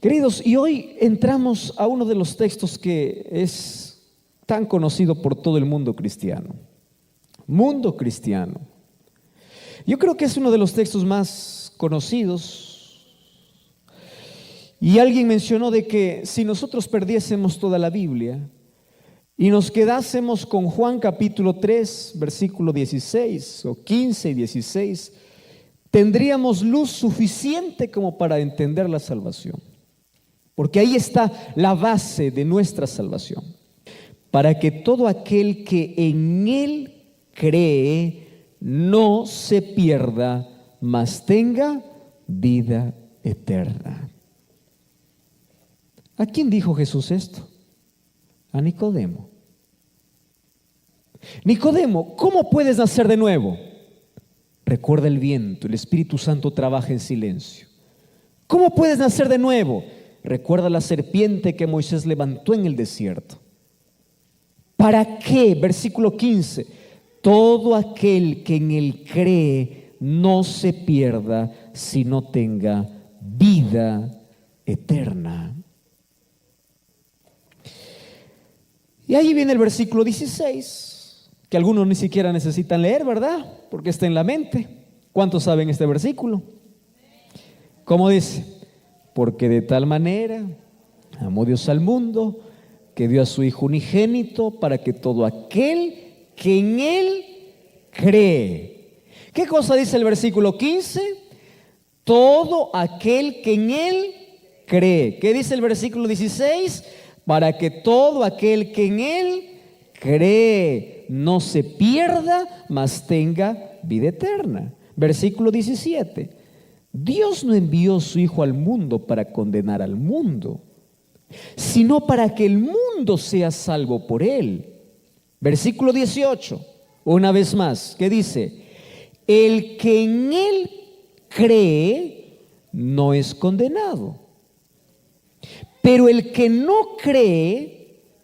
Queridos, y hoy entramos a uno de los textos que es tan conocido por todo el mundo cristiano. Mundo cristiano. Yo creo que es uno de los textos más conocidos. Y alguien mencionó de que si nosotros perdiésemos toda la Biblia y nos quedásemos con Juan capítulo 3, versículo 16 o 15 y 16, tendríamos luz suficiente como para entender la salvación. Porque ahí está la base de nuestra salvación. Para que todo aquel que en Él cree no se pierda, mas tenga vida eterna. ¿A quién dijo Jesús esto? A Nicodemo. Nicodemo, ¿cómo puedes nacer de nuevo? Recuerda el viento, el Espíritu Santo trabaja en silencio. ¿Cómo puedes nacer de nuevo? Recuerda la serpiente que Moisés levantó en el desierto. ¿Para qué? Versículo 15. Todo aquel que en Él cree no se pierda, sino tenga vida eterna. Y ahí viene el versículo 16, que algunos ni siquiera necesitan leer, ¿verdad? Porque está en la mente. ¿Cuántos saben este versículo? ¿Cómo dice? Porque de tal manera amó Dios al mundo, que dio a su Hijo unigénito, para que todo aquel que en Él cree. ¿Qué cosa dice el versículo 15? Todo aquel que en Él cree. ¿Qué dice el versículo 16? Para que todo aquel que en Él cree no se pierda, mas tenga vida eterna. Versículo 17. Dios no envió su Hijo al mundo para condenar al mundo, sino para que el mundo sea salvo por Él. Versículo 18, una vez más, ¿qué dice? El que en Él cree no es condenado, pero el que no cree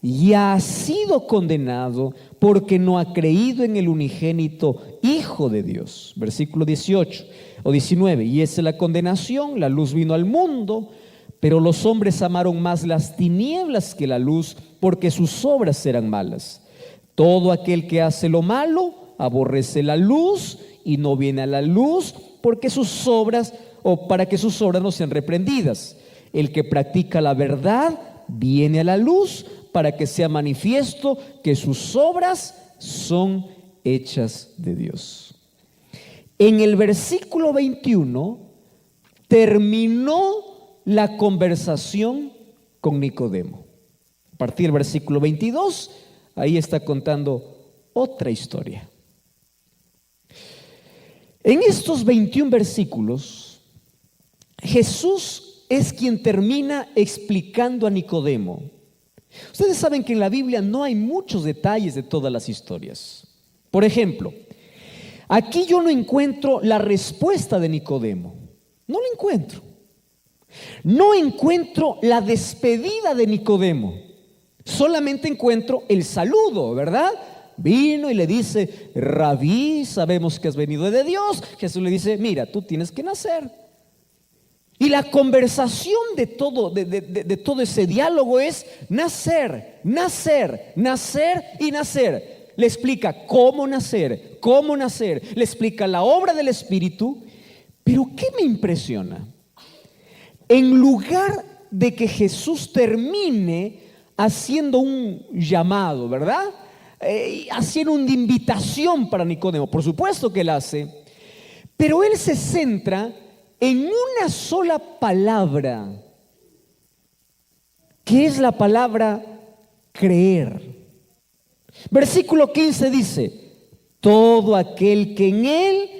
ya ha sido condenado porque no ha creído en el unigénito Hijo de Dios. Versículo 18 o 19. Y esa es la condenación: la luz vino al mundo, pero los hombres amaron más las tinieblas que la luz, porque sus obras eran malas. Todo aquel que hace lo malo aborrece la luz y no viene a la luz, porque sus obras, o para que sus obras no sean reprendidas. El que practica la verdad viene a la luz, para que sea manifiesto que sus obras son hechas de Dios. En el versículo 21 terminó la conversación con Nicodemo. A partir del versículo 22, ahí está contando otra historia. En estos 21 versículos, Jesús es quien termina explicando a Nicodemo. Ustedes saben que en la Biblia no hay muchos detalles de todas las historias. Por ejemplo, aquí yo no encuentro la respuesta de Nicodemo. No la encuentro. No encuentro la despedida de Nicodemo. Solamente encuentro el saludo, ¿verdad? Vino y le dice: Rabí, sabemos que has venido de Dios. Jesús le dice: mira, tú tienes que nacer. Y la conversación de todo ese diálogo es nacer, nacer, nacer y nacer. Le explica cómo nacer, le explica la obra del Espíritu. Pero ¿qué me impresiona? En lugar de que Jesús termine haciendo un llamado, ¿verdad? Haciendo una invitación para Nicodemo, por supuesto que él hace, pero él se centra en una sola palabra, que es la palabra creer. Versículo 15 dice: todo aquel que en Él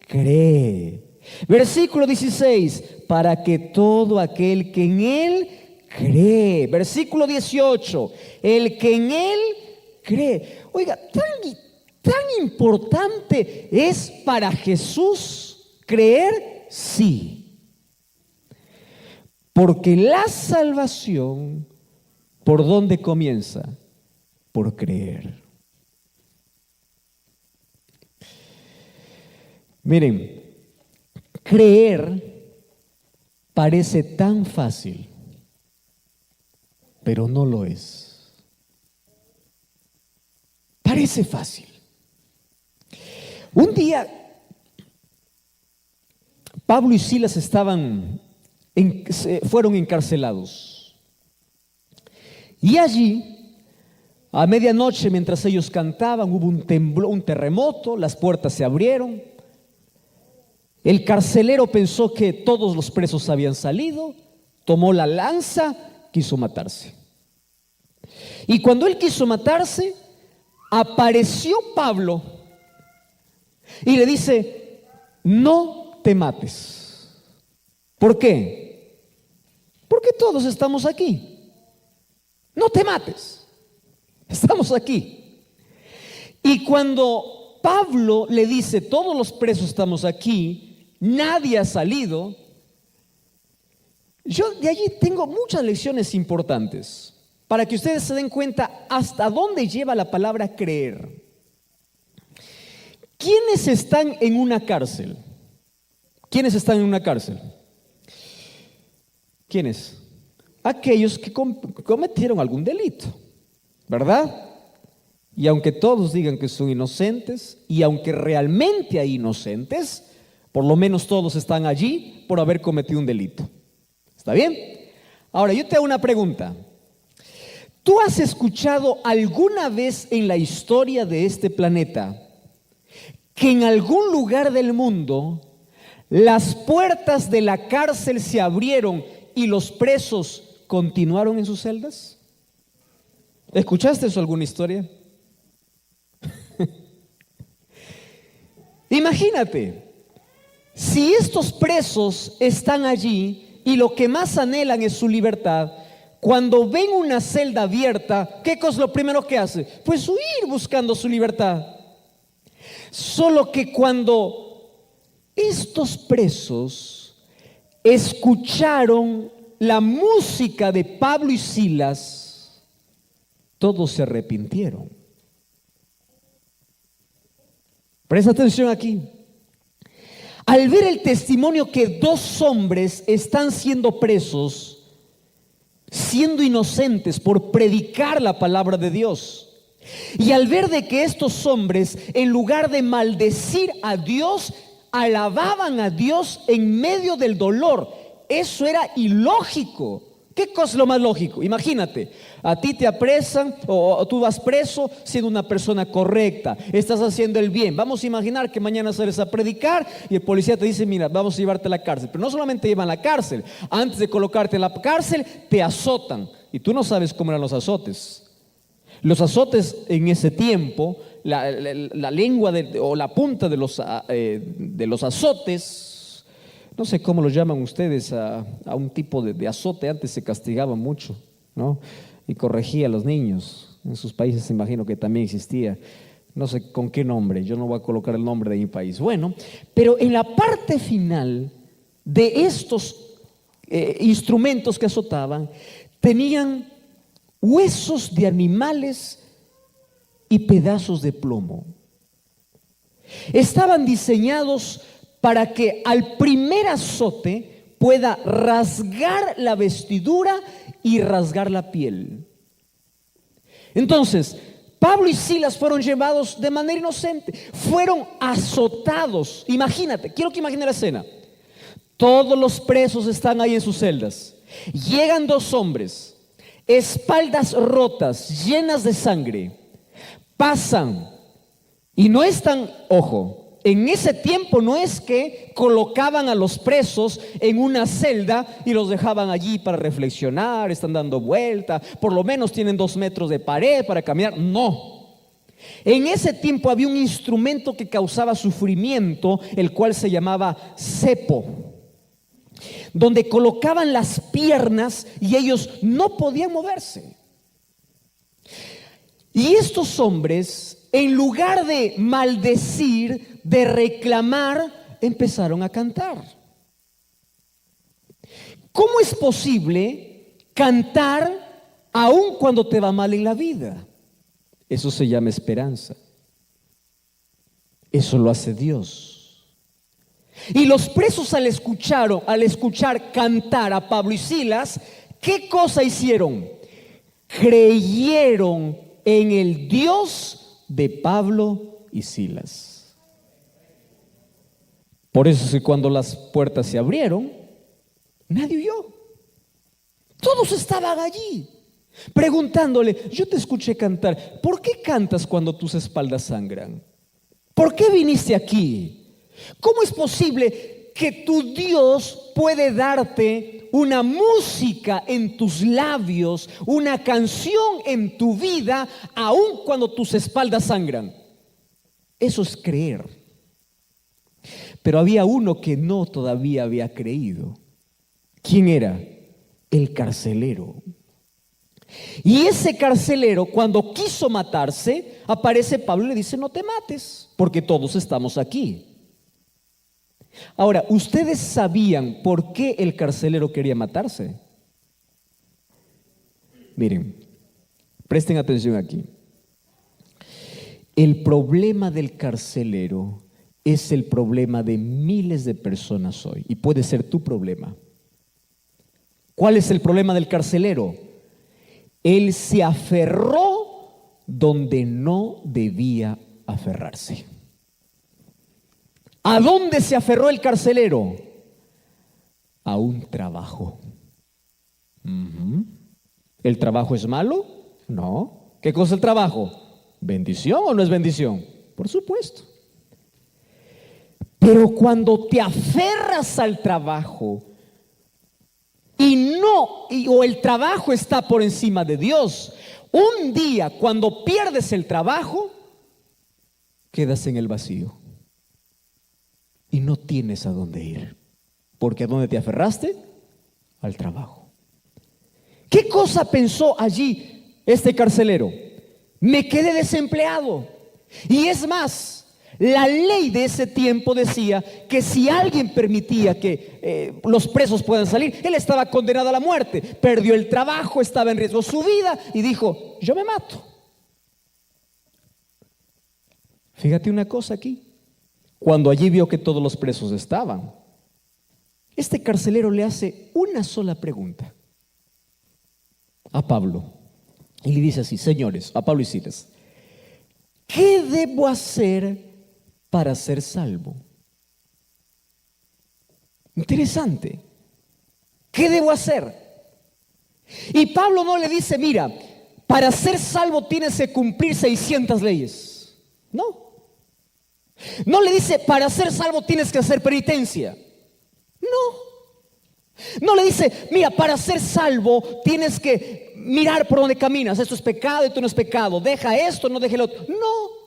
cree. Versículo 16: para que todo aquel que en Él cree. Versículo 18: el que en Él cree. Oiga, tan importante es para Jesús creer. Sí, porque la salvación, ¿por dónde comienza? Por creer. Miren, creer parece tan fácil, pero no lo es. Parece fácil. Un día, Pablo y Silas fueron encarcelados. Y allí, a medianoche, mientras ellos cantaban, hubo un temblor, un terremoto, las puertas se abrieron. El carcelero pensó que todos los presos habían salido, tomó la lanza, quiso matarse. Y cuando él quiso matarse, apareció Pablo y le dice: no te mates. ¿Por qué? Porque todos estamos aquí. No te mates. Estamos aquí. Y cuando Pablo le dice: todos los presos estamos aquí, nadie ha salido, yo de allí tengo muchas lecciones importantes para que ustedes se den cuenta hasta dónde lleva la palabra creer. ¿Quiénes están en una cárcel? ¿Quiénes están en una cárcel? ¿Quiénes? Aquellos que cometieron algún delito, ¿verdad? Y aunque todos digan que son inocentes, y aunque realmente hay inocentes, por lo menos todos están allí por haber cometido un delito. ¿Está bien? Ahora, yo te hago una pregunta. ¿Tú has escuchado alguna vez en la historia de este planeta que en algún lugar del mundo las puertas de la cárcel se abrieron y los presos continuaron en sus celdas? ¿Escuchaste eso alguna historia? Imagínate, si estos presos están allí y lo que más anhelan es su libertad, cuando ven una celda abierta, ¿qué es lo primero que hace? Pues huir buscando su libertad. Solo que cuando estos presos escucharon la música de Pablo y Silas, todos se arrepintieron. Presta atención aquí. Al ver el testimonio que dos hombres están siendo presos, siendo inocentes por predicar la palabra de Dios, y al ver de que estos hombres, en lugar de maldecir a Dios, alababan a Dios en medio del dolor, eso era ilógico. ¿Qué cosa es lo más lógico? Imagínate, a ti te apresan o tú vas preso siendo una persona correcta, estás haciendo el bien. Vamos a imaginar que mañana sales a predicar y el policía te dice: mira, vamos a llevarte a la cárcel. Pero no solamente te llevan a la cárcel, antes de colocarte en la cárcel te azotan. Y tú no sabes cómo eran los azotes. Los azotes en ese tiempo, la lengua o la punta de los azotes, no sé cómo lo llaman ustedes a un tipo de azote. Antes se castigaba mucho, ¿no? Y corregía a los niños. En sus países imagino que también existía. No sé con qué nombre, yo no voy a colocar el nombre de mi país. Bueno, pero en la parte final de estos instrumentos que azotaban, tenían huesos de animales y pedazos de plomo. Estaban diseñados para que al primer azote pueda rasgar la vestidura y rasgar la piel. Entonces, Pablo y Silas fueron llevados de manera inocente, fueron azotados. Imagínate, quiero que imagines la escena. Todos los presos están ahí en sus celdas. Llegan dos hombres, espaldas rotas, llenas de sangre. Pasan y no están, ojo, en ese tiempo no es que colocaban a los presos en una celda y los dejaban allí para reflexionar, están dando vuelta, por lo menos tienen 2 metros de pared para caminar. No. En ese tiempo había un instrumento que causaba sufrimiento, el cual se llamaba cepo, donde colocaban las piernas y ellos no podían moverse. Y estos hombres, en lugar de maldecir, de reclamar, empezaron a cantar. ¿Cómo es posible cantar aun cuando te va mal en la vida? Eso se llama esperanza. Eso lo hace Dios. Y los presos al escuchar cantar a Pablo y Silas, ¿qué cosa hicieron? creyeron en el Dios de Pablo y Silas. Por eso es que cuando las puertas se abrieron, nadie huyó. Todos estaban allí, preguntándole: yo te escuché cantar, ¿por qué cantas cuando tus espaldas sangran? ¿Por qué viniste aquí? ¿Cómo es posible que tu Dios puede darte una música en tus labios, una canción en tu vida, aun cuando tus espaldas sangran? Eso es creer. Pero había uno que no todavía había creído. ¿Quién era? El carcelero. Y ese carcelero, cuando quiso matarse, aparece Pablo y le dice: no te mates, porque todos estamos aquí. Ahora, ¿ustedes sabían por qué el carcelero quería matarse? Miren, presten atención aquí. El problema del carcelero es el problema de miles de personas hoy, y puede ser tu problema. ¿Cuál es el problema del carcelero? Él se aferró donde no debía aferrarse. ¿A dónde se aferró el carcelero? A un trabajo. ¿El trabajo es malo? No. ¿Qué cosa es el trabajo? ¿Bendición o no es bendición? Por supuesto. Pero cuando te aferras al trabajo o el trabajo está por encima de Dios, un día cuando pierdes el trabajo, quedas en el vacío y no tienes a dónde ir. Porque ¿a dónde te aferraste? Al trabajo. ¿Qué cosa pensó allí este carcelero? Me quedé desempleado. Y es más, la ley de ese tiempo decía que si alguien permitía que los presos puedan salir, él estaba condenado a la muerte. Perdió el trabajo, estaba en riesgo su vida y dijo: yo me mato. Fíjate una cosa aquí. Cuando allí vio que todos los presos estaban, este carcelero le hace una sola pregunta a Pablo. Y le dice así: señores, a Pablo y Silas, ¿qué debo hacer para ser salvo? Interesante. ¿Qué debo hacer? Y Pablo no le dice: mira, para ser salvo tienes que cumplir 600 leyes. No. No le dice: para ser salvo tienes que hacer penitencia. No. No le dice: mira, para ser salvo tienes que mirar por donde caminas. Esto es pecado, esto no es pecado. Deja esto, no deje lo otro. No.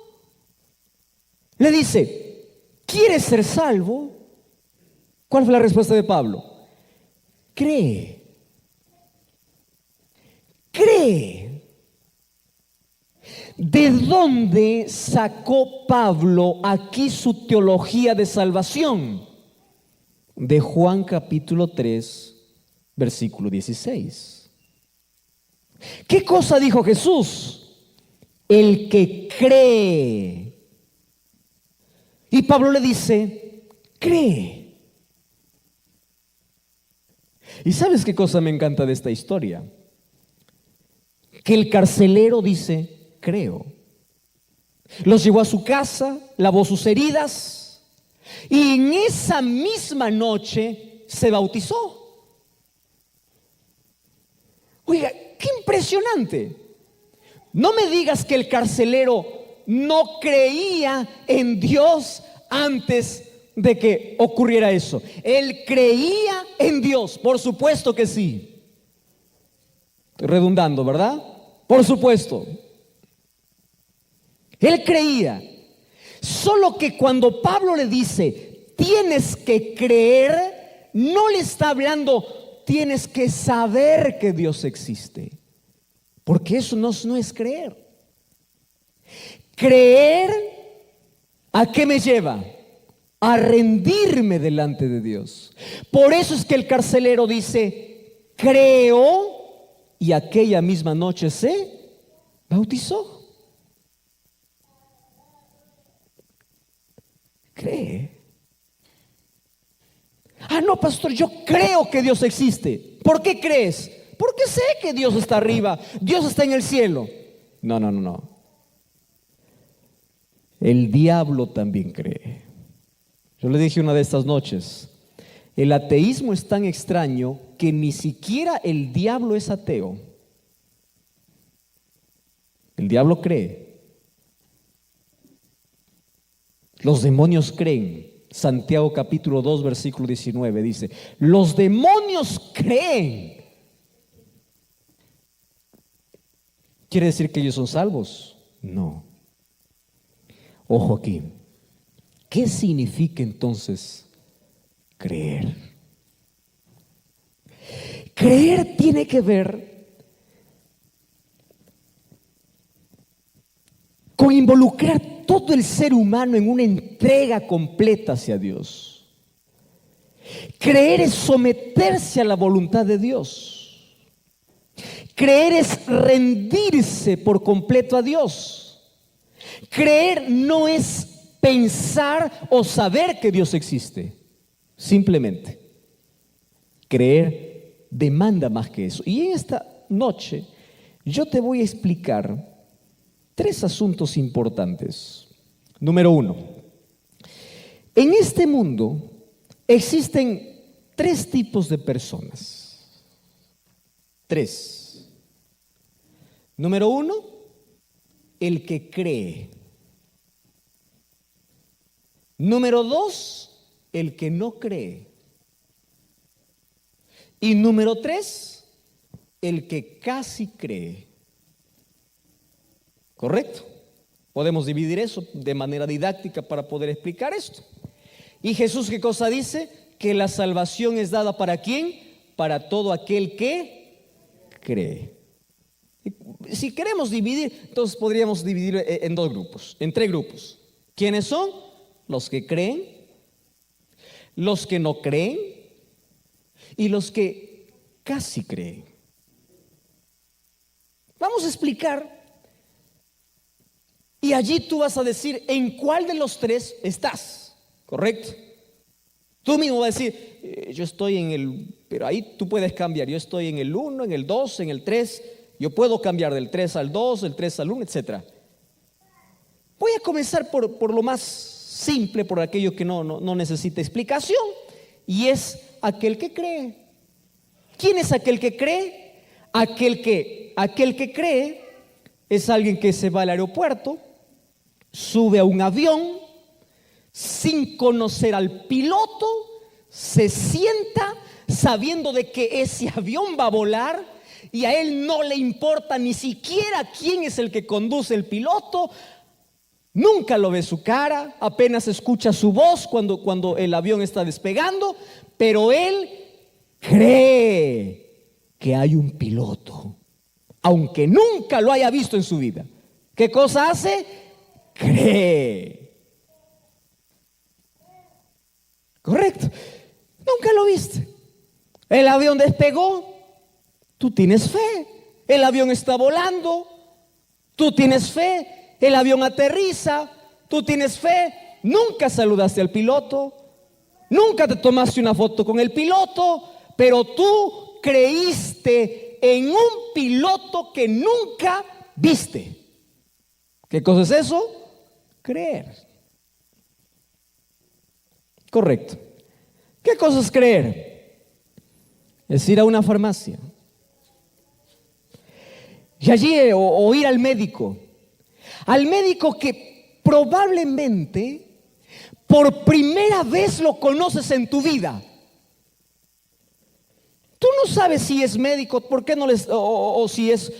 Le dice: ¿quieres ser salvo? ¿Cuál fue la respuesta de Pablo? Cree. Cree. ¿De dónde sacó Pablo aquí su teología de salvación? De Juan capítulo 3, versículo 16. ¿Qué cosa dijo Jesús? El que cree. Y Pablo le dice: cree. ¿Y sabes qué cosa me encanta de esta historia? Que el carcelero dice: creo. Los llevó a su casa, lavó sus heridas y en esa misma noche se bautizó. Oiga, qué impresionante. No me digas que el carcelero no creía en Dios antes de que ocurriera eso. Él creía en Dios, por supuesto que sí. Estoy redundando, ¿verdad? Por supuesto. Él creía. Solo que cuando Pablo le dice: tienes que creer, no le está hablando: tienes que saber que Dios existe. Porque eso no es creer. Creer, ¿a qué me lleva? A rendirme delante de Dios. Por eso es que el carcelero dice: creo, y aquella misma noche se bautizó. Cree. Ah, no, pastor, yo creo que Dios existe. ¿Por qué crees? Porque sé que Dios está arriba, Dios está en el cielo. No, no, no, no. El diablo también cree. Yo le dije una de estas noches, el ateísmo es tan extraño que ni siquiera el diablo es ateo. El diablo cree. Los demonios creen. Santiago capítulo 2 versículo 19 dice, los demonios creen. ¿Quiere decir que ellos son salvos? No. Ojo aquí. ¿Qué significa entonces creer? Creer tiene que ver con involucrar todo el ser humano en una entrega completa hacia Dios. Creer es someterse a la voluntad de Dios. Creer es rendirse por completo a Dios. Creer no es pensar o saber que Dios existe. Simplemente, creer demanda más que eso. Y en esta noche yo te voy a explicar 3 asuntos importantes. Número 1, en este mundo existen 3 tipos de personas. 3. Número 1, el que cree. Número 2, el que no cree. Y número 3, el que casi cree. ¿Correcto? Podemos dividir eso de manera didáctica para poder explicar esto. ¿Y Jesús qué cosa dice? Que la salvación es dada ¿para quién? Para todo aquel que cree. Si queremos dividir, entonces podríamos dividir en 2 grupos, en 3 grupos. ¿Quiénes son? Los que creen, los que no creen y los que casi creen. Vamos a explicar. Y allí tú vas a decir en cuál de los 3 estás, ¿correcto? Tú mismo vas a decir, yo estoy en el, pero ahí tú puedes cambiar, yo estoy en el 1, en el 2, en el 3, yo puedo cambiar del 3 al 2, del 3 al 1, etc. Voy a comenzar por lo más simple, por aquello que no necesita explicación, y es aquel que cree. ¿Quién es aquel que cree? Aquel que cree es alguien que se va al aeropuerto, sube a un avión sin conocer al piloto, se sienta sabiendo de que ese avión va a volar y a él no le importa ni siquiera quién es el que conduce el piloto, nunca lo ve su cara, apenas escucha su voz cuando el avión está despegando, pero él cree que hay un piloto, aunque nunca lo haya visto en su vida. ¿Qué cosa hace? Cree. Correcto. Nunca lo viste. El avión despegó, tú tienes fe. El avión está volando, tú tienes fe. El avión aterriza, tú tienes fe. Nunca saludaste al piloto, nunca te tomaste una foto con el piloto, pero tú creíste en un piloto que nunca viste. ¿Qué cosa es eso? Creer. Correcto. ¿Qué cosa es creer? Es ir a una farmacia y allí o ir al médico que probablemente por primera vez lo conoces en tu vida. Tú no sabes si es médico, ¿por qué no o si es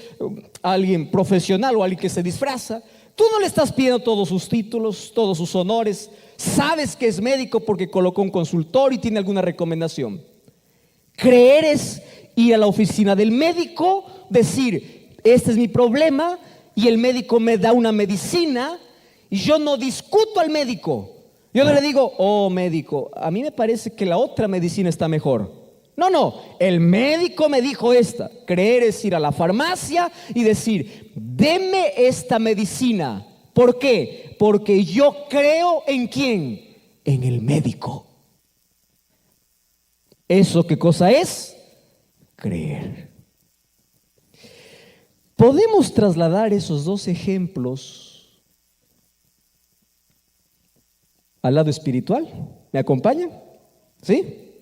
alguien profesional o alguien que se disfraza? Tú no le estás pidiendo todos sus títulos, todos sus honores. Sabes que es médico porque colocó un consultorio y tiene alguna recomendación. Creer es ir a la oficina del médico, decir, este es mi problema, y el médico me da una medicina, y yo no discuto al médico. Yo no le digo, oh médico, a mí me parece que la otra medicina está mejor. No, el médico me dijo esta. Creer es ir a la farmacia y decir, deme esta medicina. ¿Por qué? Porque yo creo ¿en quién? En el médico. ¿Eso qué cosa es? Creer. podemos trasladar esos dos ejemplos al lado espiritual. ¿Me acompañan? ¿Sí?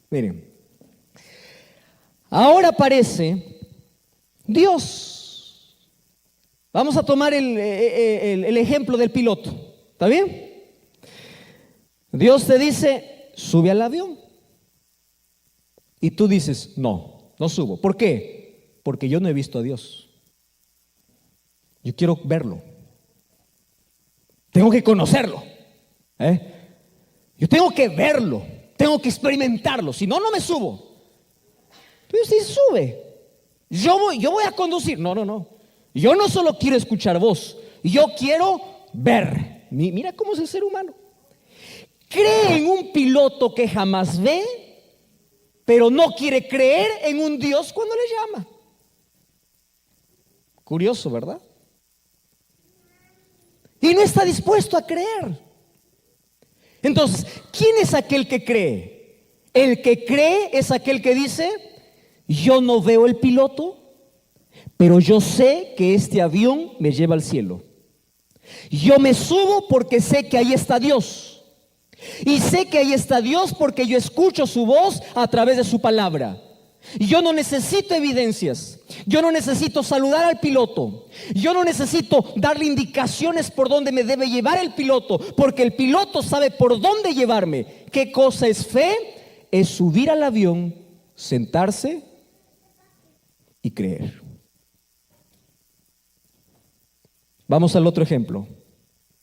Miren, ahora aparece Dios. Vamos a tomar el ejemplo del piloto. ¿Está bien? Dios te dice, sube al avión. Y tú dices, no, no subo. ¿Por qué? Porque yo no he visto a Dios. Yo quiero verlo. Tengo que conocerlo. Yo tengo que verlo. Tengo que experimentarlo. Si no, no me subo. Entonces, sí, sube. Yo voy a conducir. No. Yo no solo quiero escuchar voz. Yo quiero ver. Mira cómo es el ser humano. Cree en un piloto que jamás ve, pero no quiere creer en un Dios cuando le llama. Curioso, ¿verdad? Y no está dispuesto a creer. Entonces, ¿quién es aquel que cree? El que cree es aquel que dice, yo no veo el piloto, pero yo sé que este avión me lleva al cielo. Yo me subo porque sé que ahí está Dios. Y sé que ahí está Dios porque yo escucho su voz a través de su palabra. Yo no necesito evidencias. Yo no necesito saludar al piloto. Yo no necesito darle indicaciones por dónde me debe llevar el piloto, porque el piloto sabe por dónde llevarme. ¿Qué cosa es fe? Es subir al avión, sentarse y creer. Vamos al otro ejemplo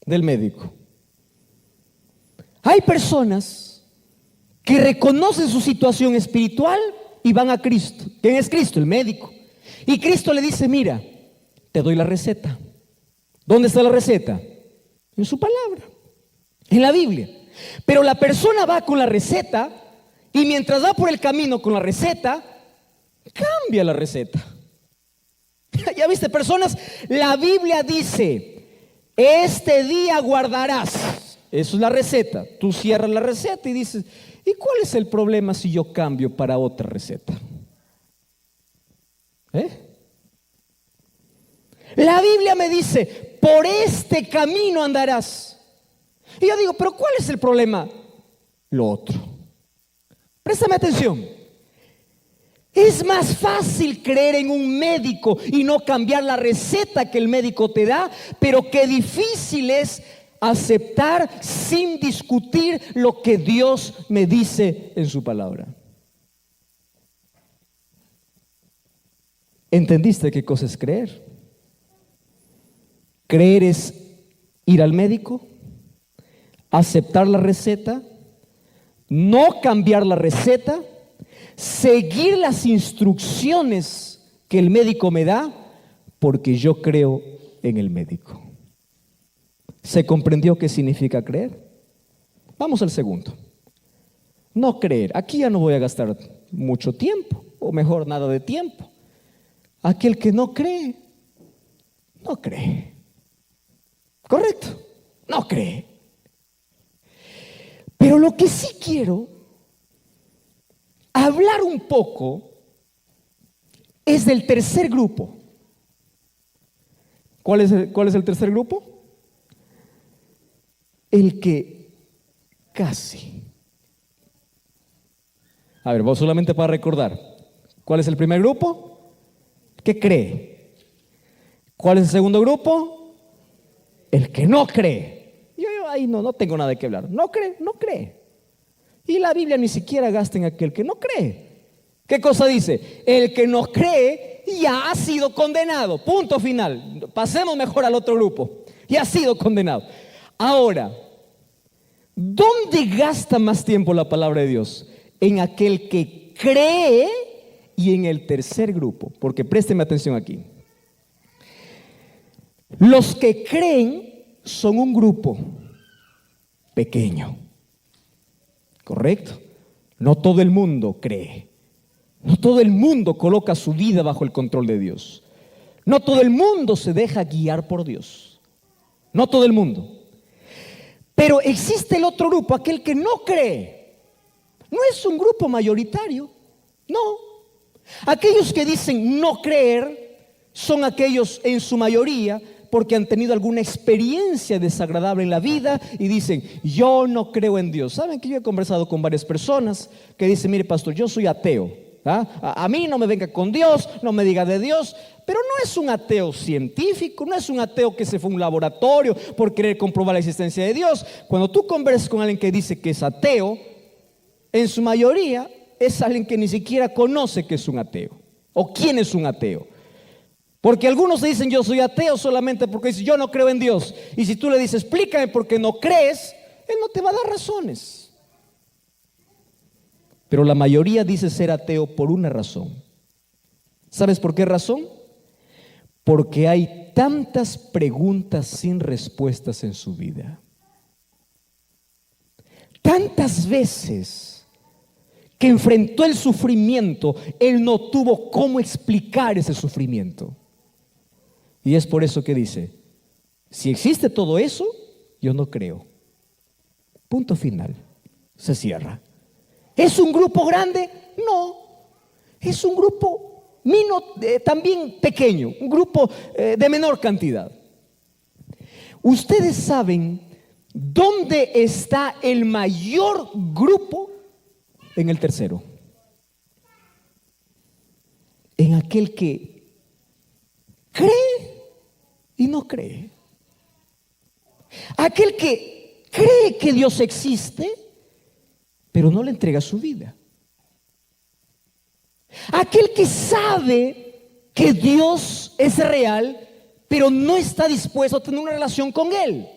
del médico. Hay personas que reconocen su situación espiritual y van a Cristo. ¿Quién es Cristo? El médico. Y Cristo le dice, mira, te doy la receta. ¿Dónde está la receta? En su palabra, en la Biblia. Pero la persona va con la receta y mientras va por el camino con la receta, cambia la receta. Ya viste, personas, la Biblia dice, este día guardarás. Eso es la receta. Tú cierras la receta y dices, ¿y cuál es el problema si yo cambio para otra receta? La Biblia me dice, por este camino andarás. Y yo digo, ¿pero cuál es el problema? Lo otro. Préstame atención. Es más fácil creer en un médico y no cambiar la receta que el médico te da, pero qué difícil es aceptar sin discutir lo que Dios me dice en su palabra. ¿Entendiste qué cosa es creer? Creer es ir al médico, aceptar la receta, no cambiar la receta, seguir las instrucciones que el médico me da, porque yo creo en el médico. ¿Se comprendió qué significa creer? Vamos al segundo. No creer. Aquí ya no voy a gastar mucho tiempo, o mejor, nada de tiempo. Aquel que no cree, no cree. ¿Correcto? No cree. Pero lo que sí quiero hablar un poco es del tercer grupo. ¿Cuál es el tercer grupo? El que casi. A ver, vos solamente para recordar. ¿Cuál es el primer grupo? ¿Qué cree? ¿Cuál es el segundo grupo? El que no cree. Yo ahí no tengo nada que hablar. No cree. Y la Biblia ni siquiera gasta en aquel que no cree. ¿Qué cosa dice? El que no cree ya ha sido condenado. Punto final. Pasemos mejor al otro grupo. Ya ha sido condenado. Ahora, ¿dónde gasta más tiempo la palabra de Dios? En aquel que cree y en el tercer grupo. Porque présteme atención aquí. Los que creen son un grupo pequeño. ¿Correcto? No todo el mundo cree. No todo el mundo coloca su vida bajo el control de Dios. No todo el mundo se deja guiar por Dios. No todo el mundo. Pero existe el otro grupo, aquel que no cree. No es un grupo mayoritario. No. Aquellos que dicen no creer son aquellos en su mayoría porque han tenido alguna experiencia desagradable en la vida y dicen, yo no creo en Dios. Saben que yo he conversado con varias personas que dicen, mire pastor, yo soy ateo. A mí no me venga con Dios, no me diga de Dios. Pero no es un ateo científico, no es un ateo que se fue a un laboratorio por querer comprobar la existencia de Dios. Cuando tú conversas con alguien que dice que es ateo, en su mayoría es alguien que ni siquiera conoce que es un ateo o quién es un ateo. Porque algunos dicen yo soy ateo solamente porque dicen yo no creo en Dios. Y si tú le dices explícame por qué no crees, él no te va a dar razones. Pero la mayoría dice ser ateo por una razón. ¿Sabes por qué razón? Porque hay tantas preguntas sin respuestas en su vida. Tantas veces que enfrentó el sufrimiento, él no tuvo cómo explicar ese sufrimiento. Y es por eso que dice, si existe todo eso, yo no creo. Punto final. Se cierra. ¿Es un grupo grande? No. Es un grupo también pequeño, un grupo de menor cantidad. Ustedes saben dónde está el mayor grupo. En el tercero. En aquel que cree y no cree. Aquel que cree que Dios existe, pero no le entrega su vida. Aquel que sabe que Dios es real, pero no está dispuesto a tener una relación con Él.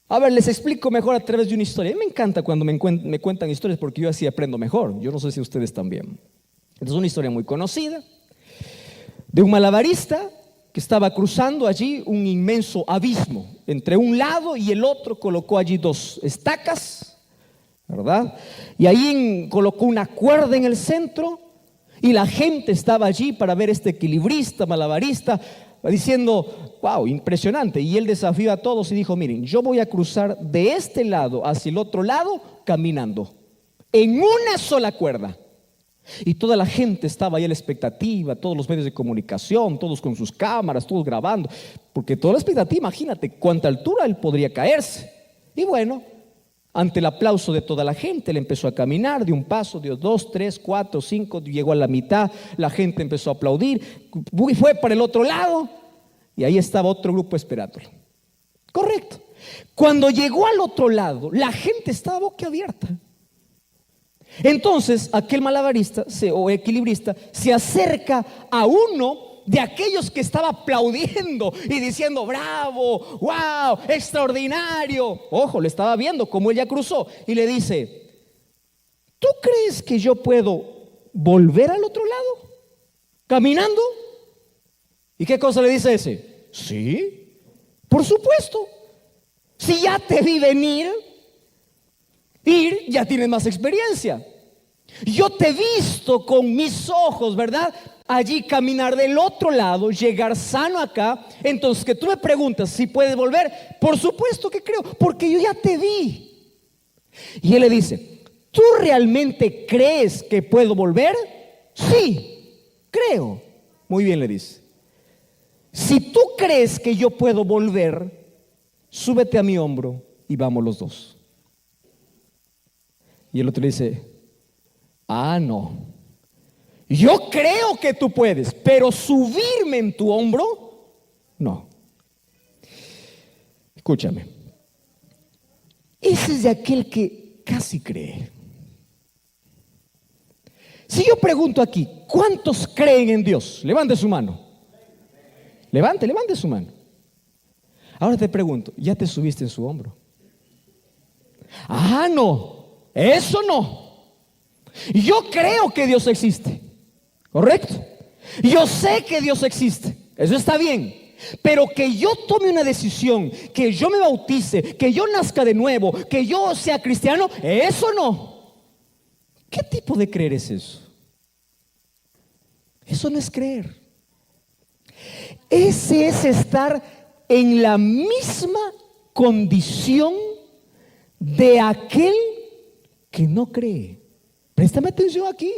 A ver, les explico mejor a través de una historia. A mí me encanta cuando me cuentan historias porque yo así aprendo mejor. Yo no sé si ustedes también. Esta es una historia muy conocida de un malabarista que estaba cruzando allí un inmenso abismo. Entre un lado y el otro colocó allí dos estacas, ¿verdad? Y ahí colocó una cuerda en el centro y la gente estaba allí para ver este equilibrista, malabarista, diciendo, wow, impresionante. Y él desafió a todos y dijo, miren, yo voy a cruzar de este lado hacia el otro lado caminando, en una sola cuerda. Y toda la gente estaba ahí a la expectativa, todos los medios de comunicación, todos con sus cámaras, todos grabando, porque toda la expectativa, imagínate cuánta altura él podría caerse. Y bueno, ante el aplauso de toda la gente, él empezó a caminar de un paso, dio 2, 3, 4, 5, llegó a la mitad, la gente empezó a aplaudir, fue para el otro lado y ahí estaba otro grupo esperándolo. Correcto. Cuando llegó al otro lado, la gente estaba boquiabierta. Entonces aquel malabarista o equilibrista se acerca a uno de aquellos que estaba aplaudiendo y diciendo bravo, wow, extraordinario. Ojo, le estaba viendo cómo ella cruzó y le dice, ¿tú crees que yo puedo volver al otro lado caminando? ¿Y qué cosa le dice ese? Sí, por supuesto. Si ya te vi venir, ya tienes más experiencia. Yo te he visto con mis ojos, ¿verdad? Allí caminar del otro lado, llegar sano acá. Entonces que tú me preguntas si puedes volver, por supuesto que creo, porque yo ya te vi. Y él le dice, ¿tú realmente crees que puedo volver? Sí, creo. Muy bien, le dice. Si tú crees que yo puedo volver, súbete a mi hombro y vamos los dos. Y el otro le dice, no, yo creo que tú puedes, pero subirme en tu hombro, no. Escúchame, ese es de aquel que casi cree. Si yo pregunto aquí, ¿cuántos creen en Dios? Levante su mano. Levante su mano. Ahora te pregunto, ¿ya te subiste en su hombro? No, eso no. Yo creo que Dios existe, ¿correcto? Yo sé que Dios existe, eso está bien. Pero que yo tome una decisión, que yo me bautice, que yo nazca de nuevo, que yo sea cristiano, eso no. ¿Qué tipo de creer es eso? Eso no es creer. Ese es estar en la misma condición de aquel que no cree. Préstame atención aquí.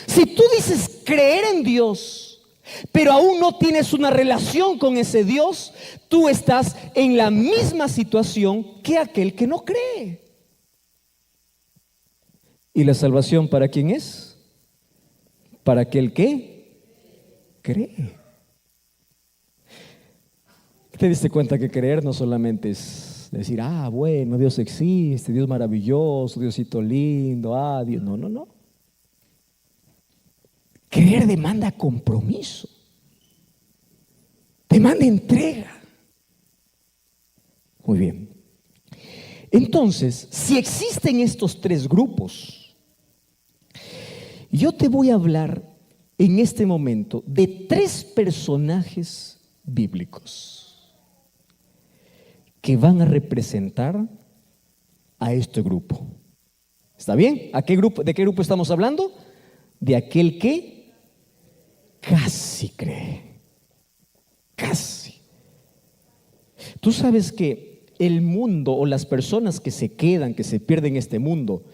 Si tú dices creer en Dios, pero aún no tienes una relación con ese Dios, tú estás en la misma situación que aquel que no cree. ¿Y la salvación para quién es? Para aquel que cree. ¿Te diste cuenta que creer no solamente es decir, bueno, Dios existe, Dios maravilloso, Diosito lindo, Dios? No, no, no. Creer demanda compromiso, demanda entrega. Muy bien. Entonces, si existen estos tres grupos, yo te voy a hablar en este momento de tres personajes bíblicos que van a representar a este grupo. ¿Está bien? ¿A qué grupo? ¿De qué grupo estamos hablando? De aquel que casi cree. Casi. Tú sabes que el mundo o las personas que se quedan, que se pierden en este mundo,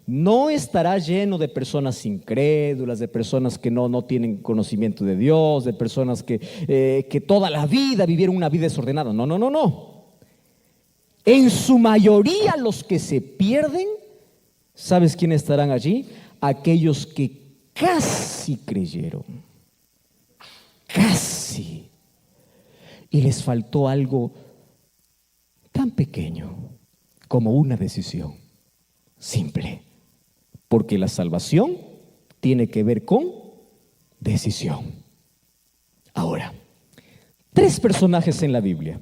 no estará lleno de personas incrédulas, de personas que no tienen conocimiento de Dios, de personas que toda la vida vivieron una vida desordenada. No, no, no, no. En su mayoría los que se pierden, ¿sabes quiénes estarán allí? Aquellos que casi creyeron. Casi. Y les faltó algo tan pequeño como una decisión simple. Porque la salvación tiene que ver con decisión. Ahora, tres personajes en la Biblia.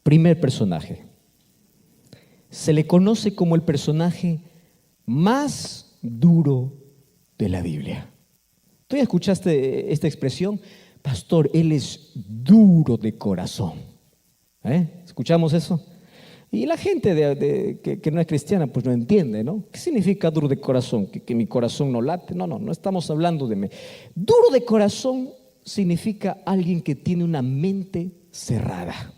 Primer personaje. Se le conoce como el personaje más duro de la Biblia. ¿Tú ya escuchaste esta expresión? Pastor, él es duro de corazón. ¿Escuchamos eso? Y la gente que no es cristiana pues no entiende, ¿no? ¿Qué significa duro de corazón? ¿Que mi corazón no late? No estamos hablando de mí. Duro de corazón significa alguien que tiene una mente cerrada.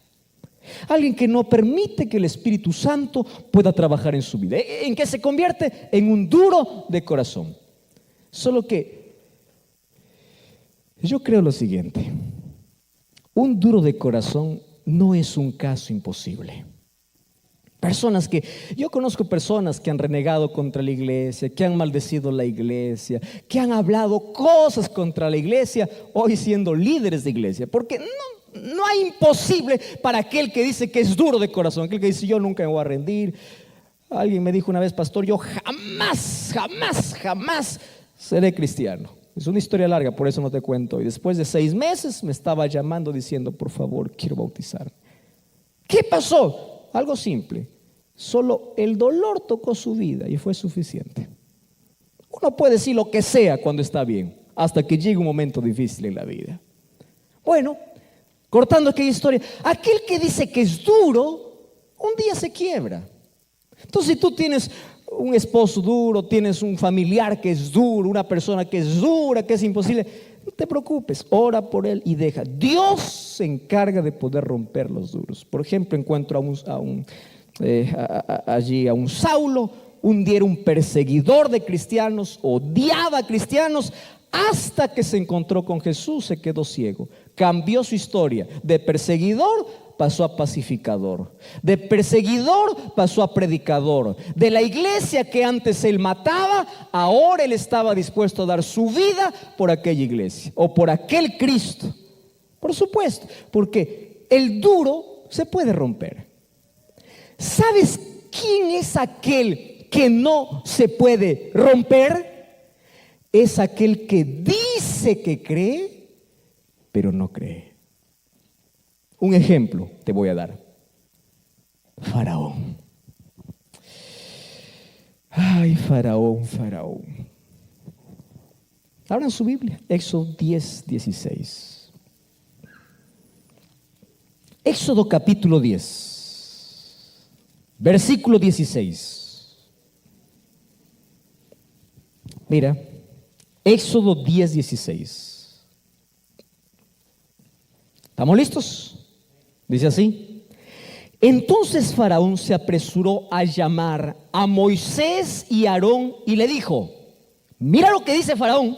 Alguien que no permite que el Espíritu Santo pueda trabajar en su vida. ¿En qué se convierte? En un duro de corazón. Solo que yo creo lo siguiente: un duro de corazón no es un caso imposible. Yo conozco personas que han renegado contra la iglesia, que han maldecido la iglesia, que han hablado cosas contra la iglesia, hoy siendo líderes de iglesia, porque no hay imposible para aquel que dice que es duro de corazón, aquel que dice yo nunca me voy a rendir. Alguien me dijo una vez, pastor, yo jamás seré cristiano. Es una historia larga, por eso no te cuento. Y después de 6 meses me estaba llamando diciendo, por favor, quiero bautizarme. ¿Qué pasó? Algo simple. Solo el dolor tocó su vida y fue suficiente. Uno puede decir lo que sea cuando está bien, hasta que llegue un momento difícil en la vida. Bueno, cortando aquella historia, aquel que dice que es duro, un día se quiebra. Entonces, si tú tienes un esposo duro, tienes un familiar que es duro, una persona que es dura, que es imposible, no te preocupes, ora por él y deja. Dios se encarga de poder romper los duros. Por ejemplo, encuentro allí a un Saulo. Un día era un perseguidor de cristianos, odiaba a cristianos, hasta que se encontró con Jesús, se quedó ciego. Cambió su historia. De perseguidor pasó a pacificador. De perseguidor pasó a predicador. De la iglesia que antes él mataba, ahora él estaba dispuesto a dar su vida por aquella iglesia o por aquel Cristo. Por supuesto, porque el duro se puede romper. ¿Sabes quién es aquel que no se puede romper? Es aquel que dice que cree, pero no cree. Un ejemplo te voy a dar. Faraón. Ay, Faraón. Abran su Biblia, Éxodo 10:16. Éxodo capítulo 10, versículo 16. Mira, Éxodo 10:16. ¿Estamos listos? Dice así: entonces Faraón se apresuró a llamar a Moisés y Aarón y le dijo: Mira lo que dice Faraón.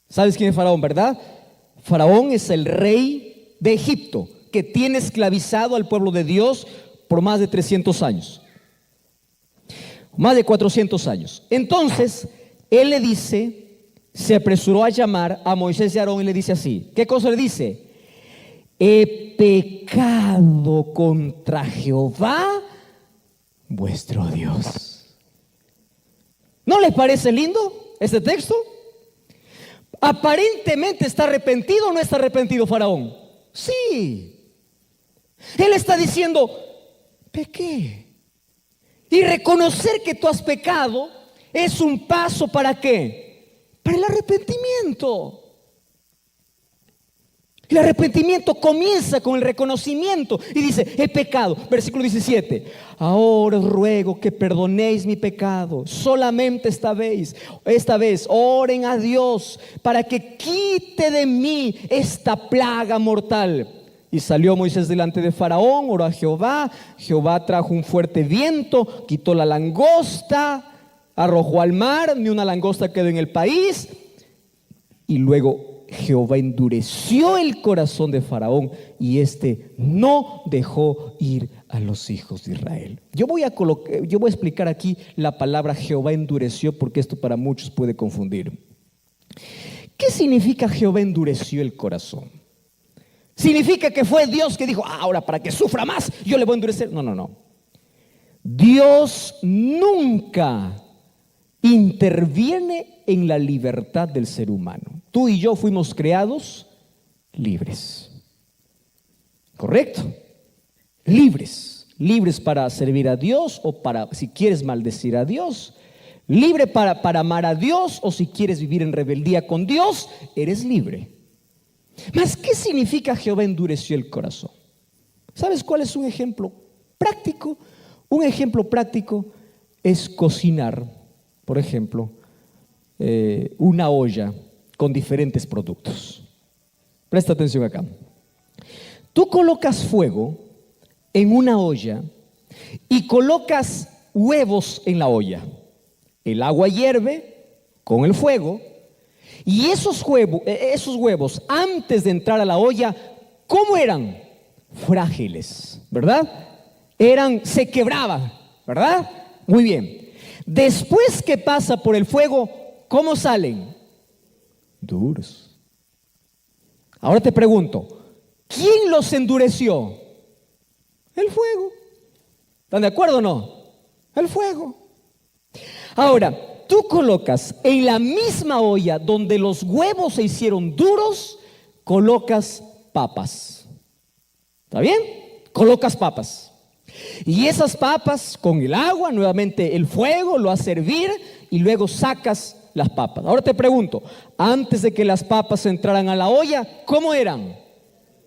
¿Sabes quién es Faraón, verdad? Faraón es el rey de Egipto, que tiene esclavizado al pueblo de Dios por más de 300 años. Más de 400 años. Entonces, él le dice, se apresuró a llamar a Moisés y Aarón y le dice así. ¿Qué cosa le dice? He pecado contra Jehová, vuestro Dios. ¿No les parece lindo este texto? Aparentemente está arrepentido o no está arrepentido Faraón. Sí. Él está diciendo, pequé. Y reconocer que tú has pecado es un paso ¿para qué? Para el arrepentimiento. El arrepentimiento comienza con el reconocimiento y dice, he pecado. Versículo 17. Ahora os ruego que perdonéis mi pecado. Solamente esta vez oren a Dios para que quite de mí esta plaga mortal. Y salió Moisés delante de Faraón, oró a Jehová. Jehová trajo un fuerte viento, quitó la langosta, arrojó al mar, ni una langosta quedó en el país. Y luego Jehová endureció el corazón de Faraón y éste no dejó ir a los hijos de Israel. Yo voy a explicar aquí la palabra Jehová endureció, porque esto para muchos puede confundir. ¿Qué significa Jehová endureció el corazón? ¿Significa que fue Dios que dijo, ahora para que sufra más, yo le voy a endurecer? No. Dios nunca interviene en la libertad del ser humano. Tú y yo fuimos creados libres. ¿Correcto? Libres para servir a Dios o para, si quieres, maldecir a Dios. Libre para amar a Dios, o si quieres vivir en rebeldía con Dios, eres libre. Mas, ¿qué significa Jehová endureció el corazón? ¿Sabes cuál es un ejemplo práctico? Un ejemplo práctico es cocinar, por ejemplo, una olla con diferentes productos. Presta atención acá. Tú colocas fuego en una olla y colocas huevos en la olla. El agua hierve con el fuego y esos huevos, antes de entrar a la olla, ¿cómo eran? Frágiles, ¿verdad? Se quebraban, ¿verdad? Muy bien. Después que pasa por el fuego, ¿cómo salen? Duros. Ahora te pregunto, ¿quién los endureció? El fuego. ¿Están de acuerdo o no? El fuego. Ahora, tú colocas en la misma olla donde los huevos se hicieron duros, colocas papas. ¿Está bien? Colocas papas. Y esas papas con el agua, nuevamente el fuego, lo hace hervir y luego sacas las papas. Ahora te pregunto, antes de que las papas entraran a la olla, ¿cómo eran?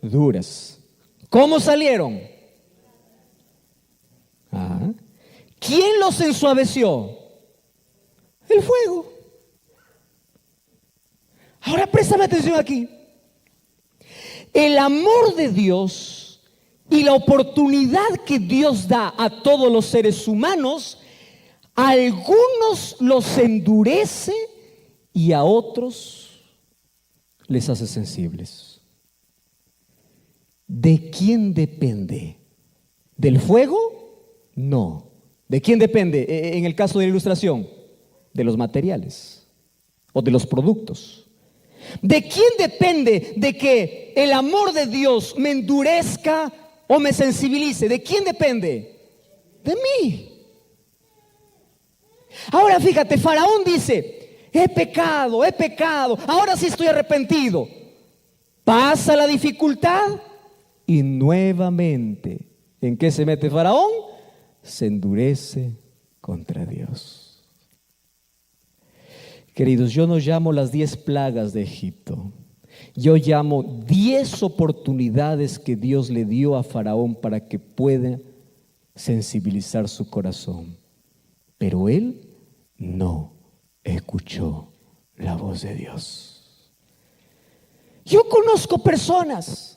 Duras. ¿Cómo salieron? ¿Quién los ensuaveció? El fuego. Ahora préstame atención aquí. El amor de Dios y la oportunidad que Dios da a todos los seres humanos, a algunos los endurece y a otros les hace sensibles. ¿De quién depende? ¿Del fuego? No. ¿De quién depende? En el caso de la ilustración, de los materiales o de los productos. ¿De quién depende de que el amor de Dios me endurezca o me sensibilice? ¿De quién depende? De mí. Ahora fíjate, Faraón dice, he pecado, ahora sí estoy arrepentido. Pasa la dificultad y nuevamente, ¿en qué se mete Faraón? Se endurece contra Dios. Queridos, yo no llamo las 10 plagas de Egipto. Yo llamo 10 oportunidades que Dios le dio a Faraón para que pueda sensibilizar su corazón. Pero él no escuchó la voz de Dios. Yo conozco personas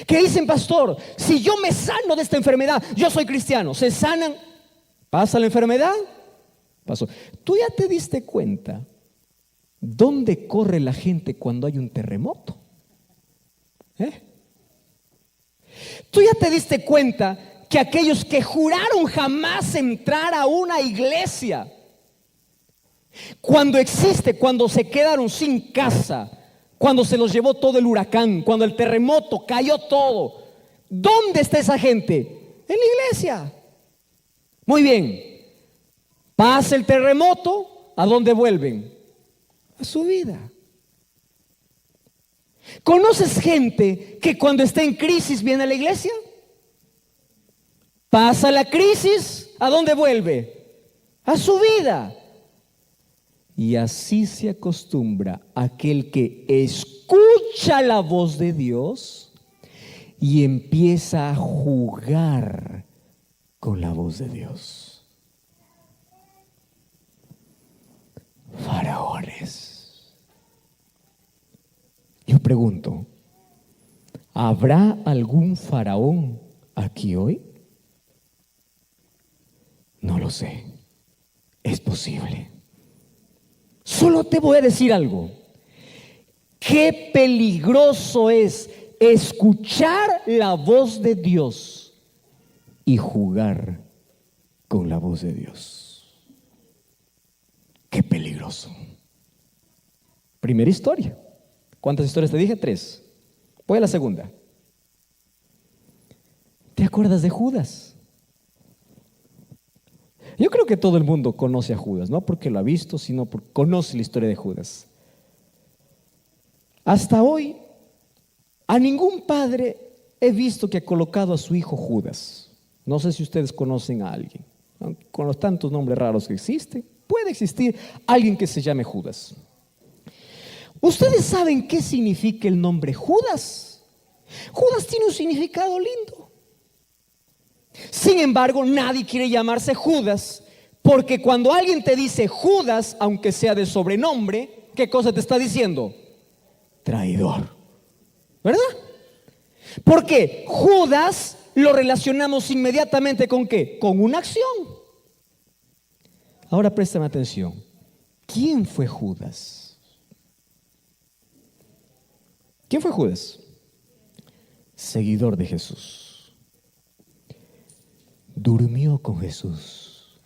que dicen, pastor, si yo me sano de esta enfermedad, yo soy cristiano. Se sanan, pasa la enfermedad, pasó. ¿Tú ya te diste cuenta ¿Dónde corre la gente cuando hay un terremoto? ¿Tú ya te diste cuenta que aquellos que juraron jamás entrar a una iglesia, cuando se quedaron sin casa, cuando se los llevó todo el huracán, cuando el terremoto cayó todo, ¿dónde está esa gente? En la iglesia. Muy bien, pasa el terremoto, ¿a dónde vuelven? A su vida. ¿Conoces gente que cuando está en crisis viene a la iglesia? Pasa la crisis, ¿a dónde vuelve? A su vida. Y así se acostumbra aquel que escucha la voz de Dios y empieza a jugar con la voz de Dios. Faraones. Yo pregunto, ¿habrá algún faraón aquí hoy? No lo sé. Es posible. Solo te voy a decir algo. Qué peligroso es escuchar la voz de Dios y jugar con la voz de Dios. Qué peligroso. Primera historia. ¿Cuántas historias te dije? 3. Voy a la segunda. ¿Te acuerdas de Judas? Yo creo que todo el mundo conoce a Judas, no porque lo ha visto, sino porque conoce la historia de Judas. Hasta hoy, a ningún padre he visto que ha colocado a su hijo Judas. No sé si ustedes conocen a alguien. Con los tantos nombres raros que existen, puede existir alguien que se llame Judas. ¿Ustedes saben qué significa el nombre Judas? Judas tiene un significado lindo. Sin embargo, nadie quiere llamarse Judas, porque cuando alguien te dice Judas, aunque sea de sobrenombre, ¿qué cosa te está diciendo? Traidor. ¿Verdad? Porque Judas lo relacionamos inmediatamente ¿con qué? Con una acción. Ahora préstame atención. ¿Quién fue Judas? ¿Quién fue Judas? Seguidor de Jesús. Durmió con Jesús,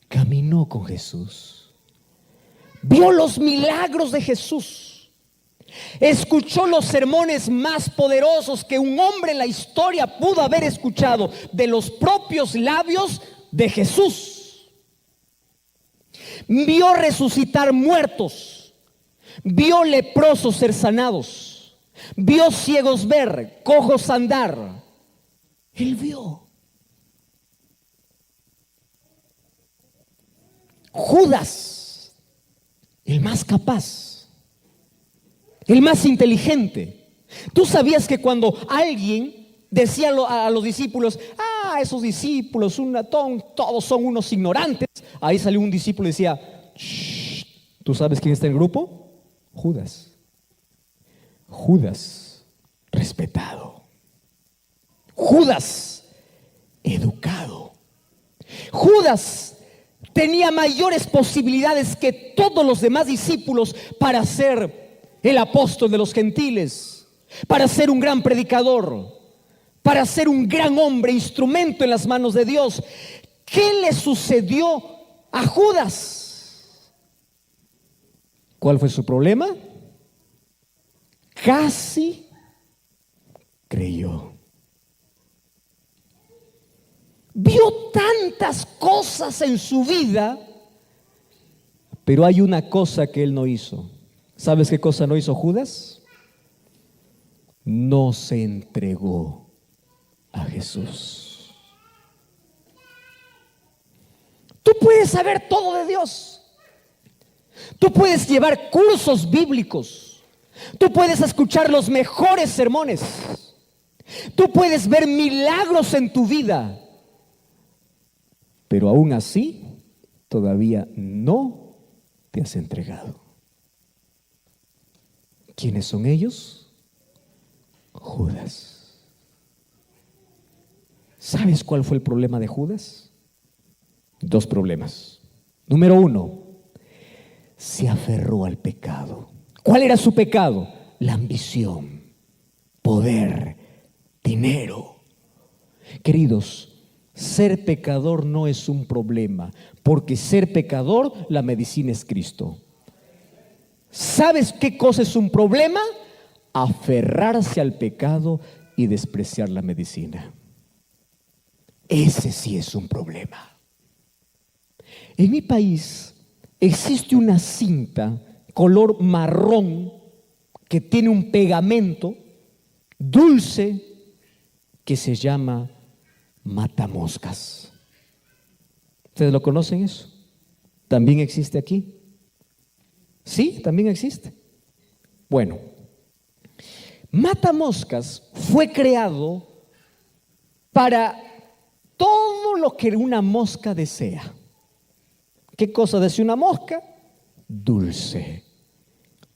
caminó con Jesús, vio los milagros de Jesús, escuchó los sermones más poderosos que un hombre en la historia pudo haber escuchado de los propios labios de Jesús. Vio resucitar muertos, vio leprosos ser sanados, vio ciegos ver, cojos andar. Él vio. Judas, el más capaz, el más inteligente. ¿Tú sabías que cuando alguien decía a los discípulos, esos discípulos, todos son unos ignorantes? Ahí salió un discípulo y decía, ¿tú sabes quién está en el grupo? Judas. Judas, respetado. Judas, educado. Judas tenía mayores posibilidades que todos los demás discípulos para ser el apóstol de los gentiles, para ser un gran predicador, para ser un gran hombre, instrumento en las manos de Dios. ¿Qué le sucedió a Judas? ¿Cuál fue su problema? Casi creyó. Vio tantas cosas en su vida, pero hay una cosa que él no hizo. ¿Sabes qué cosa no hizo Judas? No se entregó a Jesús. Tú puedes saber todo de Dios. Tú puedes llevar cursos bíblicos. Tú puedes escuchar los mejores sermones. Tú puedes ver milagros en tu vida. Pero aún así, todavía no te has entregado. ¿Quiénes son ellos? Judas. ¿Sabes cuál fue el problema de Judas? 2 problemas. Número 1, se aferró al pecado. ¿Cuál era su pecado? La ambición, poder, dinero. Queridos, ser pecador no es un problema, porque ser pecador, la medicina es Cristo. ¿Sabes qué cosa es un problema? Aferrarse al pecado y despreciar la medicina. Ese sí es un problema. En mi país existe una cinta color marrón que tiene un pegamento dulce que se llama matamoscas. ¿Ustedes lo conocen eso? ¿También existe aquí? Sí, también existe. Bueno, matamoscas fue creado para todo lo que una mosca desea. ¿Qué cosa desea una mosca? Dulce.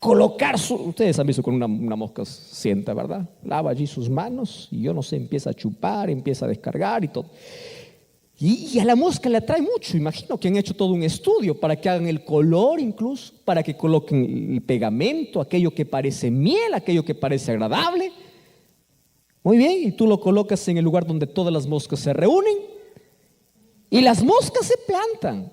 Ustedes han visto con una mosca sienta, ¿verdad? Lava allí sus manos y yo no sé, empieza a chupar, empieza a descargar y todo. Y a la mosca le atrae mucho. Imagino que han hecho todo un estudio para que hagan el color incluso, para que coloquen el pegamento, aquello que parece miel, aquello que parece agradable. Muy bien, y tú lo colocas en el lugar donde todas las moscas se reúnen y las moscas se plantan.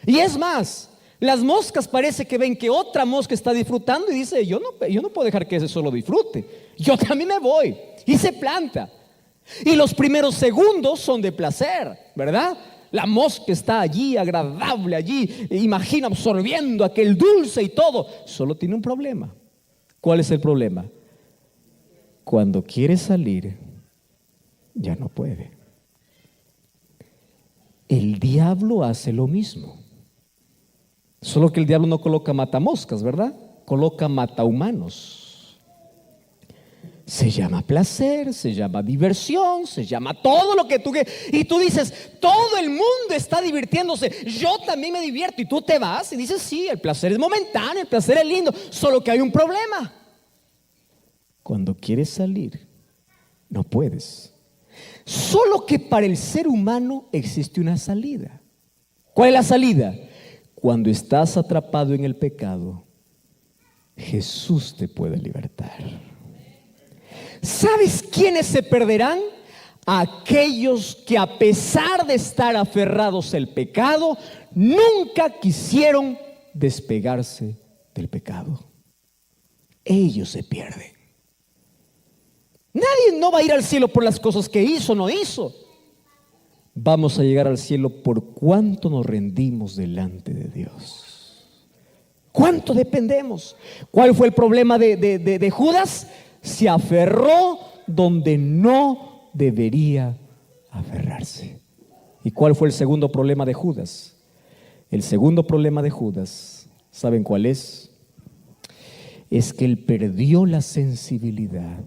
Y es más, las moscas parece que ven que otra mosca está disfrutando y dice, yo no puedo dejar que ese solo disfrute, yo también me voy, y se planta. Y los primeros segundos son de placer, ¿verdad? La mosca está allí, agradable allí, imagina absorbiendo aquel dulce y todo. Solo tiene un problema. ¿Cuál es el problema? Cuando quiere salir, ya no puede. El diablo hace lo mismo. Solo que el diablo no coloca matamoscas, ¿verdad? Coloca matahumanos. Se llama placer, se llama diversión, se llama todo lo que tú quieras. Y tú dices, todo el mundo está divirtiéndose, yo también me divierto. Y tú te vas y dices, sí, el placer es momentáneo, el placer es lindo. Solo que hay un problema. Cuando quieres salir, no puedes. Solo que para el ser humano existe una salida. ¿Cuál es la salida? Cuando estás atrapado en el pecado, Jesús te puede libertar. ¿Sabes quiénes se perderán? Aquellos que a pesar de estar aferrados al pecado, nunca quisieron despegarse del pecado. Ellos se pierden. Nadie no va a ir al cielo por las cosas que hizo o no hizo. Vamos a llegar al cielo por cuánto nos rendimos delante de Dios. ¿Cuánto dependemos? ¿Cuál fue el problema de Judas? Se aferró donde no debería aferrarse. ¿Y cuál fue el segundo problema de Judas? El segundo problema de Judas, ¿saben cuál es? Es que él perdió la sensibilidad.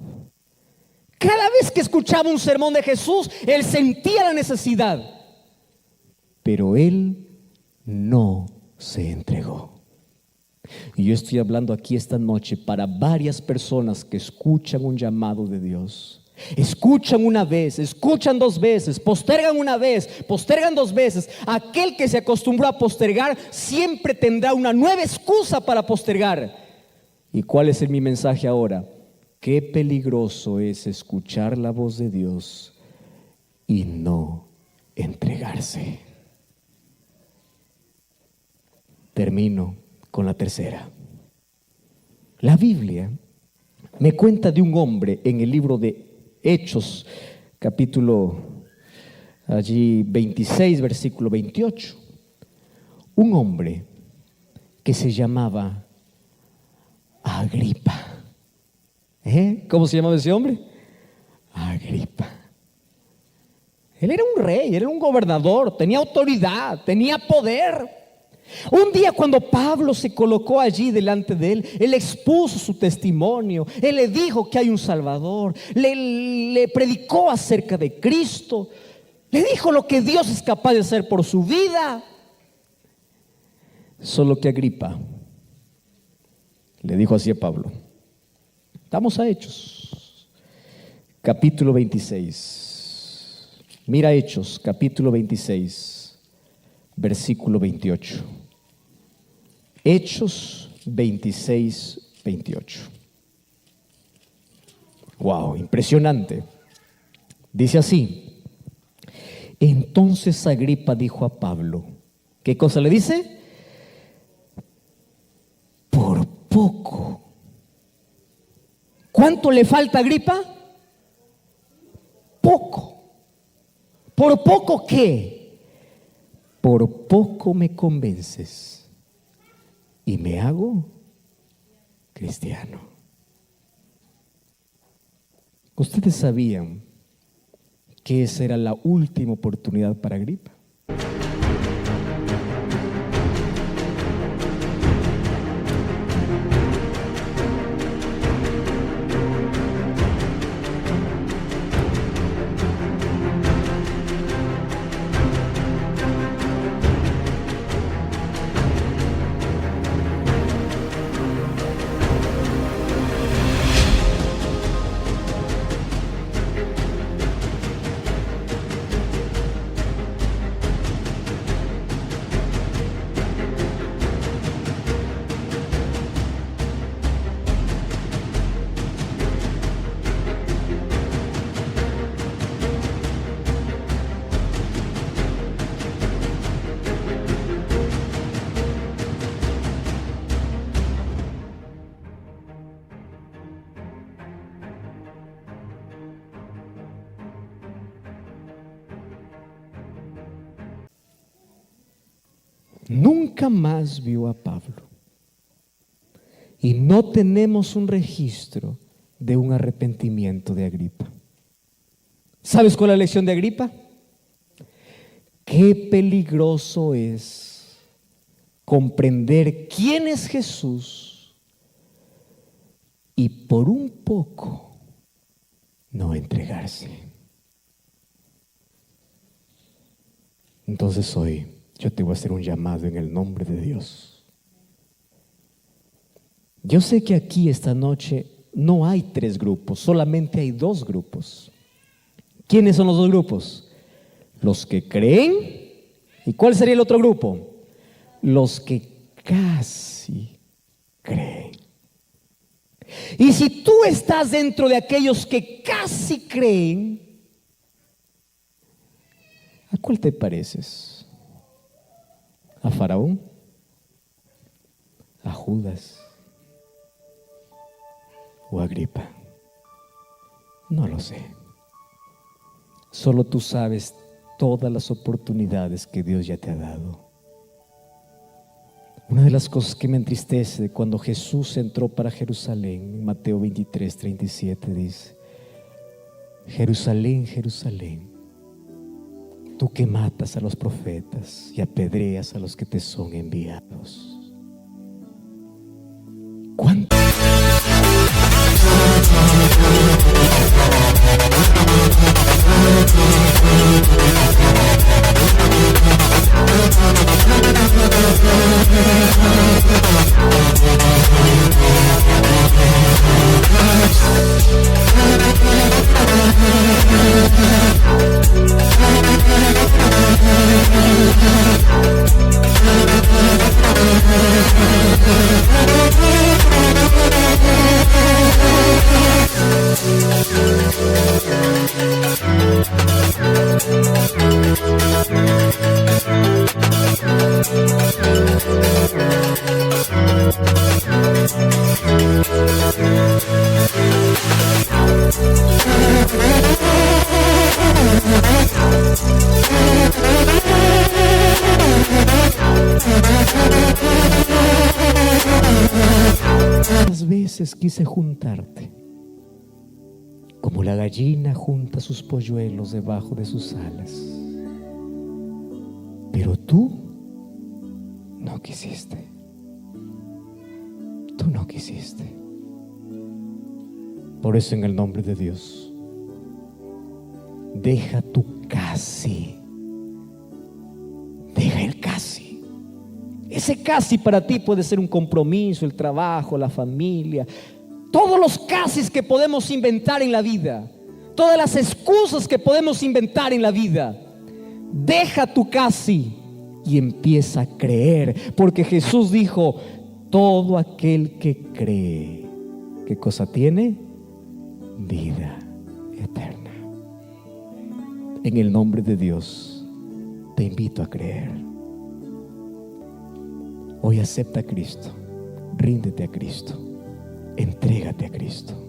Cada vez que escuchaba un sermón de Jesús, él sentía la necesidad, pero él no se entregó. Y yo estoy hablando aquí esta noche para varias personas que escuchan un llamado de Dios. Escuchan una vez, escuchan dos veces, postergan una vez, postergan dos veces. Aquel que se acostumbró a postergar siempre tendrá una nueva excusa para postergar. ¿Y cuál es mi mensaje ahora? Qué peligroso es escuchar la voz de Dios y no entregarse. Termino con la tercera. La Biblia me cuenta de un hombre en el libro de Hechos, capítulo allí 26, versículo 28. Un hombre que se llamaba Agripa. ¿Cómo se llamaba ese hombre? Agripa. Él era un rey, él era un gobernador, tenía autoridad, tenía poder. Un día cuando Pablo se colocó allí delante de él, él expuso su testimonio, él le dijo que hay un Salvador, le predicó acerca de Cristo, le dijo lo que Dios es capaz de hacer por su vida. Solo que Agripa le dijo así a Pablo. Estamos a Hechos, capítulo 26. Mira Hechos, capítulo 26, versículo 28. Hechos 26, 28. Wow, impresionante. Dice así: entonces Agripa dijo a Pablo, ¿qué cosa le dice? Por poco. ¿Cuánto le falta a Agripa? Poco. ¿Por poco qué? Por poco me convences y me hago cristiano. ¿Ustedes sabían que esa era la última oportunidad para Agripa? Nunca más vio a Pablo. Y no tenemos un registro de un arrepentimiento de Agripa. ¿Sabes cuál es la lección de Agripa? Qué peligroso es comprender quién es Jesús y por un poco no entregarse. Entonces hoy yo te voy a hacer un llamado en el nombre de Dios. Yo sé que aquí esta noche no hay 3 grupos, solamente hay 2 grupos. ¿Quiénes son los 2 grupos? Los que creen. ¿Y cuál sería el otro grupo? Los que casi creen. Y si tú estás dentro de aquellos que casi creen, ¿a cuál te pareces? ¿A Faraón? ¿A Judas? ¿O a Agripa? No lo sé. Solo tú sabes todas las oportunidades que Dios ya te ha dado. Una de las cosas que me entristece cuando Jesús entró para Jerusalén, en Mateo 23, 37 dice: Jerusalén, Jerusalén, tú que matas a los profetas y apedreas a los que te son enviados. ¿Cuánto? Muchas veces quise juntarte, como la gallina junta sus polluelos debajo de sus alas, pero tú no quisiste. Tú no quisiste. Por eso, en el nombre de Dios, deja tu casi. Deja el casi. Ese casi para ti puede ser un compromiso, el trabajo, la familia, todos los casis que podemos inventar en la vida, todas las excusas que podemos inventar en la vida. Deja tu casi y empieza a creer, porque Jesús dijo: todo aquel que cree, ¿qué cosa tiene? Vida eterna. En el nombre de Dios, te invito a creer. Hoy acepta a Cristo, ríndete a Cristo, entrégate a Cristo.